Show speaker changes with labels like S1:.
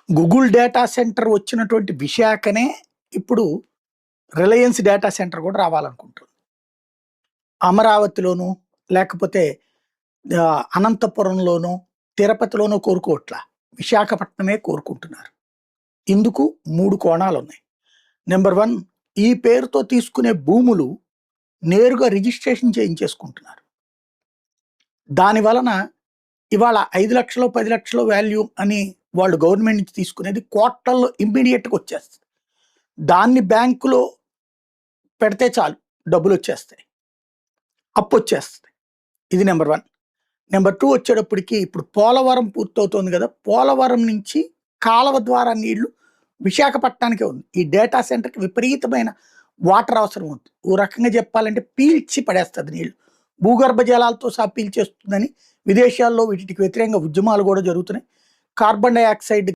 S1: Google data centre వచ్చినటువంటి విశాఖనే ఇప్పుడు Reliance data centre కూడా రావాలనుకుంటుంది. అమరావతిలోనూ, లేకపోతే అనంతపురంలోనూ, తిరుపతిలోనూ కోరుకోవట్ల. విశాఖపట్నమే కోరుకుంటున్నారు. ఇందుకు 3 కోణాలున్నాయి. నెంబర్ 1, ఈ పేరుతో తీసుకునే భూములు నేరుగా రిజిస్ట్రేషన్ చేయించేసుకుంటున్నారు. దాని వలన ఇవాళ 5,00,000 10,00,000 వాల్యూ అని వాళ్ళు గవర్నమెంట్ నుంచి తీసుకునేది కోట్లల్లో ఇమ్మీడియట్‌గా వచ్చేస్తుంది. దాన్ని బ్యాంకులో పెడితే చాలు డబ్బులొచ్చేస్తాయి. అప్పొచ్చేస్తది. ఇది నెంబర్ 1. నెంబర్ 2 వచ్చేటప్పటికి ఇప్పుడు పోలవరం పూర్తవుతోంది కదా! పోలవరం నుంచి కాలువ ద్వారా నీళ్లు విశాఖపట్నానికే ఉంది. ఈ డేటా సెంటర్‌కి విపరీతమైన వాటర్ అవసరం ఉంది. ఓ రకంగా చెప్పాలంటే పీల్చి పడేస్తది నీళ్లు. భూగర్భ జలాలతో సహా పీల్చేస్తుందని విదేశాల్లో వీటికి వ్యతిరేకంగా ఉద్యమాలు కూడా జరుగుతున్నాయి. Carbon dioxide